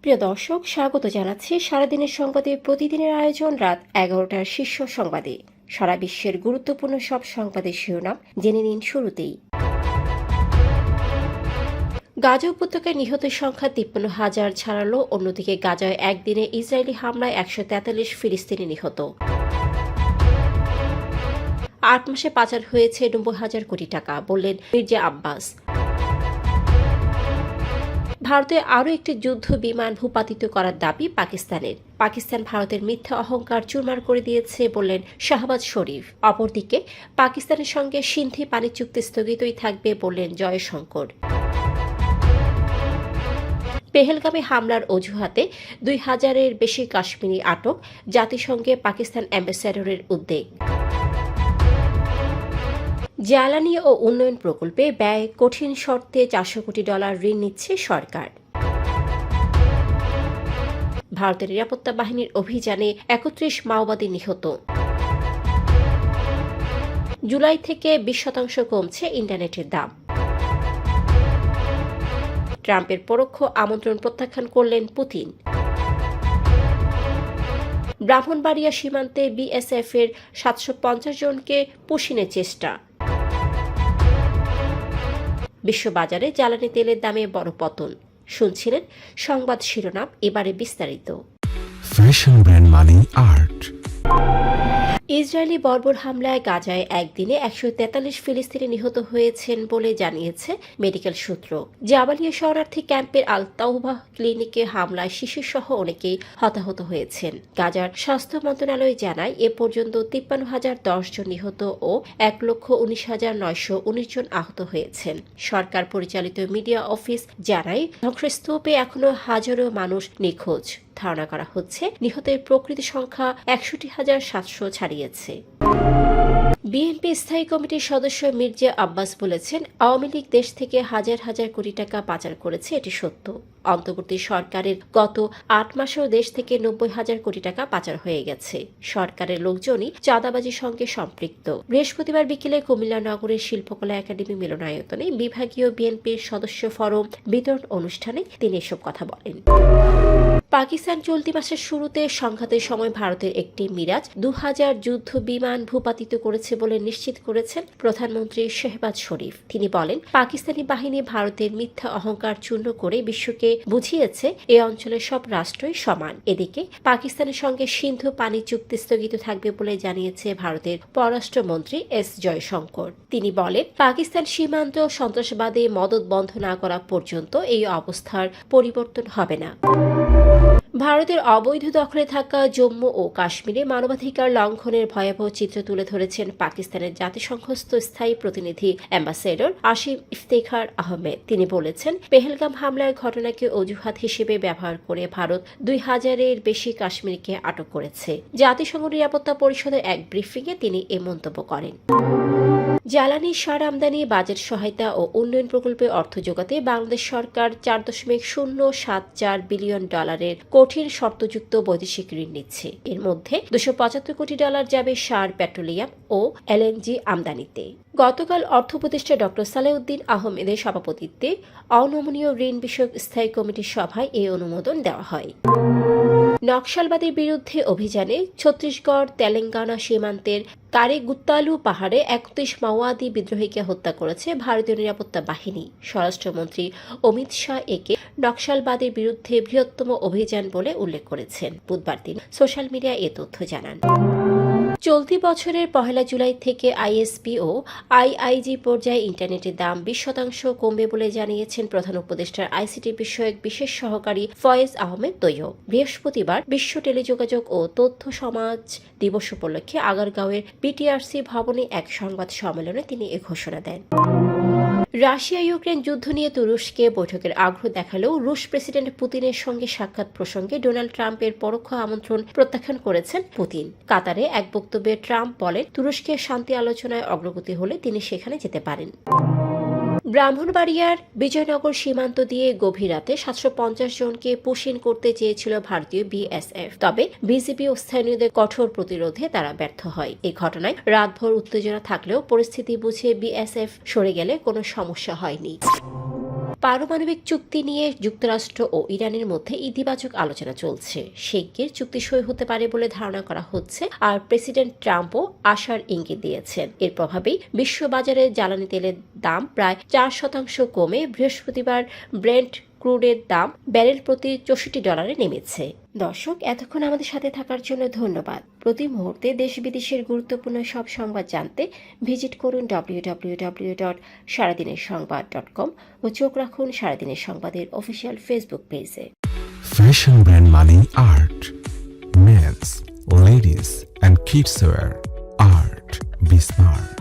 প্রিয় দর্শক, স্বাগত জানাচ্ছি সারাদিনের সংবাদে প্রতিদিনের আয়োজন রাত 11টার শীর্ষ সংবাদে। সারা বিশ্বের গুরুত্বপূর্ণ সব সংবাদের শিরোনাম জেনে নিন শুরুতেই। গাজা উপত্যকায় নিহতের সংখ্যা 53,000 ছাড়ালো। অন্যদিকে গাজায় একদিনে ইসরায়েলি হামলায় 143 ফিলিস্তিনি নিহত। 8 মাসে পাচার হয়েছে 90,000 কোটি টাকা, বললেন মির্জা আব্বাস। ভারতে আরও একটি যুদ্ধ বিমান ভূপাতিত করার দাবি পাকিস্তানের। পাকিস্তান ভারতের মিথ্যা অহংকার চুরমার করে দিয়েছে, বললেন শাহবাজ শরীফ। অপরদিকে পাকিস্তানের সঙ্গে সিন্ধি পানি চুক্তি স্থগিতই থাকবে, বললেন জয়শঙ্কর। পেহেলগামে হামলার অজুহাতে 2,000-এর বেশি কাশ্মীরি আটক, জাতিসংঘে পাকিস্তান অ্যাম্বাসেডরের উদ্বেগ। জ্বালানি ও উন্নয়ন প্রকল্পে ব্যয় কঠিন শর্তে $400 কোটি ঋণ নিচ্ছে সরকার। ভারতের নিরাপত্তা বাহিনীর অভিযানে 31 মাওবাদী নিহত। জুলাই থেকে 20% কমছে ইন্টারনেটের দাম। ট্রাম্পের পরোক্ষ আমন্ত্রণ প্রত্যাখ্যান করলেন পুতিন। ব্রাহ্মণবাড়িয়া সীমান্তে বিএসএফের 750 জনকে পুশিনের চেষ্টা। বিশ্ববাজারে জ্বালানি তেলের দামে বড় পতন। শুনছিলেন সংবাদ শিরোনাম, এবারে বিস্তারিত। ফ্যাশন ব্র্যান্ড মানে আর্ট। ইসরায়েলি বর্বর হামলায় গাজায় একদিনে 143 ফিলিস্তিনি নিহত হয়েছেন বলে জানিয়েছে মেডিকেল সূত্র। জাবালিয়া শরণার্থী ক্যাম্পের আল তাওবাহ ক্লিনিকে হামলায় শিশুসহ অনেকেই হতাহত হয়েছেন। গাজার স্বাস্থ্য মন্ত্রণালয় জানায় এ পর্যন্ত 53,010 জন নিহত ও 1,19,919 জন আহত হয়েছেন। সরকার পরিচালিত মিডিয়া অফিস জানায় ধ্বংসস্তূপে এখনো হাজারো মানুষ নিখোঁজ। ধারণা করা হচ্ছে নিহতের প্রকৃত সংখ্যা 61,700 ছাড়িয়েছে। বিএনপি স্থায়ী কমিটির সদস্য মির্জা আব্বাস বলেছেন, আওয়ামী লীগ দেশ থেকে হাজার হাজার কোটি টাকা পাচার করেছে, এটি সত্য। অন্তর্বর্তী সরকারের গত 8 মাসেও দেশ থেকে 90,000 কোটি টাকা পাচার হয়ে গেছে। সরকারের লোকজনই চাঁদাবাজির সঙ্গে সম্পৃক্ত। বৃহস্পতিবার বিকেলে কুমিল্লা নগরের শিল্পকলা একাডেমি মিলনায়তনে বিভাগীয় বিএনপির সদস্য ফরম বিতরণ অনুষ্ঠানে তিনি এসব কথা বলেন। পাকিস্তান চলতি মাসের শুরুতে সংঘাতের সময় ভারতের একটি মিরাজ 2000 যুদ্ধ বিমান ভূপাতিত করেছে বলে নিশ্চিত করেছেন প্রধানমন্ত্রী শাহবাজ শরীফ। তিনি বলেন, পাকিস্তানি বাহিনী ভারতের মিথ্যা অহংকার চূর্ণ করে বিশ্বকে বুঝিয়েছে এ অঞ্চলের সব রাষ্ট্রই সমান। এদিকে পাকিস্তানের সঙ্গে সিন্ধু পানি চুক্তি স্থগিত থাকবে বলে জানিয়েছে ভারতের পররাষ্ট্রমন্ত্রী এস জয়শঙ্কর। তিনি বলেন, পাকিস্তান সীমান্ত সন্ত্রাসবাদে মদদ বন্ধ না করা পর্যন্ত এই অবস্থার পরিবর্তন হবে না। ভারতের অবৈধ দখলে থাকা জম্মু ও কাশ্মীরে মানবাধিকার লঙ্ঘনের ভয়াবহ চিত্র তুলে ধরেছেন পাকিস্তানের জাতিসংঘস্থ স্থায়ী প্রতিনিধি অ্যাম্বাসেডর আসিম ইফতেখার আহমেদ। তিনি বলেছেন, পেহেলগাম হামলার ঘটনাকে অজুহাত হিসেবে ব্যবহার করে ভারত 2,000-এর বেশি কাশ্মীরকে আটক করেছে। জাতিসংঘ নিরাপত্তা পরিষদের এক ব্রিফিংয়ে তিনি এ মন্তব্য করেন। জ্বালানি সার আমদানি, বাজেট সহায়তা ও উন্নয়ন প্রকল্পে অর্থ যোগাতে বাংলাদেশ সরকার $4.074 বিলিয়ন কঠিন শর্তযুক্ত বৈদেশিক ঋণ নিচ্ছে। এর মধ্যে $275 কোটি যাবে সার, পেট্রোলিয়াম ও এলএনজি আমদানিতে। গতকাল অর্থ উপদেষ্টা ডক্টর সালেউদ্দিন আহমেদের সভাপতিত্বে অনমনীয় ঋণ বিষয়ক স্থায়ী কমিটির সভায় এই অনুমোদন দেওয়া হয়। নকশালবাদের বিরুদ্ধে অভিযানে ছত্তিশগড় তেলেঙ্গানা সীমান্তের কারেগুত্তালু পাহাড়ে 31 মাওবাদী বিদ্রোহীকে হত্যা করেছে ভারতীয় নিরাপত্তা বাহিনী। স্বরাষ্ট্রমন্ত্রী অমিত শাহ একে নকশালবাদের বিরুদ্ধে বৃহত্তম অভিযান বলে উল্লেখ করেছেন। বুধবার তিনি সোশ্যাল মিডিয়ায় এ তথ্য জানান। চলতি বছরের 1 জুলাই থেকে আইএসপি ও আইআইজি পর্যায়ে ইন্টারনেটের দাম 20% কমবে বলে জানিয়েছেন প্রধান উপদেষ্টার আইসিটি বিষয়ক বিশেষ সহকারী ফয়েজ আহমেদ তৈয়ব। বৃহস্পতিবার বিশ্ব টেলিযোগাযোগ ও তথ্য সমাজ দিবস উপলক্ষে আগারগাঁওয়ের বিটিআরসি ভবনে এক সংবাদ সম্মেলনে তিনি এ ঘোষণা দেন। রাশিয়া ইউক্রেন যুদ্ধ নিয়ে তুরস্কে বৈঠকের আগ্রহ দেখালেও রুশ প্রেসিডেন্ট পুতিনের সঙ্গে সাক্ষাৎ প্রসঙ্গে ডোনাল্ড ট্রাম্পের পরোক্ষ আমন্ত্রণ প্রত্যাখ্যান করেছেন পুতিন। কাতারে এক বক্তব্যে ট্রাম্প বলেন, তুরস্কের শান্তি আলোচনায় অগ্রগতি হলে তিনি সেখানে যেতে পারেন। ব্রাহ্মণবাড়িয়ার বিজয়নগর সীমান্ত দিয়ে গভীর রাতে 750 জনকে পুশিন করতে চেয়েছিল ভারতীয় বিএসএফ। তবে বিজিবি ও স্থানীয়দের কঠোর প্রতিরোধে তারা ব্যর্থ হয়। এই ঘটনায় রাতভর উত্তেজনা থাকলেও পরিস্থিতি বুঝে বিএসএফ সরে গেলে কোনো সমস্যা হয়নি। পারমাণবিক চুক্তি নিয়ে যুক্তরাষ্ট্র ও ইরানের মধ্যে ইতিবাচক আলোচনা চলছে। শিগগির চুক্তি সই হতে পারে বলে ধারণা করা হচ্ছে, আর প্রেসিডেন্ট ট্রাম্পও আশার ইঙ্গিত দিয়েছেন। এর প্রভাবেই বিশ্ববাজারে জ্বালানি তেলের দাম প্রায় 4% কমে বৃহস্পতিবার ব্রেন্ট ক্রুডের দাম ব্যারেল প্রতি $64 নেমেছে। দর্শক, এতক্ষণ আমাদের সাথে থাকার জন্য ধন্যবাদ। প্রতি মুহূর্তে দেশ বিদেশের গুরুত্বপূর্ণ সব সংবাদ জানতে ভিজিট করুন www.সারাদিনেরসংবাদ.com ও চোখ রাখুন সারাদিনের সংবাদের অফিসিয়াল ফেসবুক পেজে। Fashion brand money art. Men's, ladies and kids wear art. Be smart.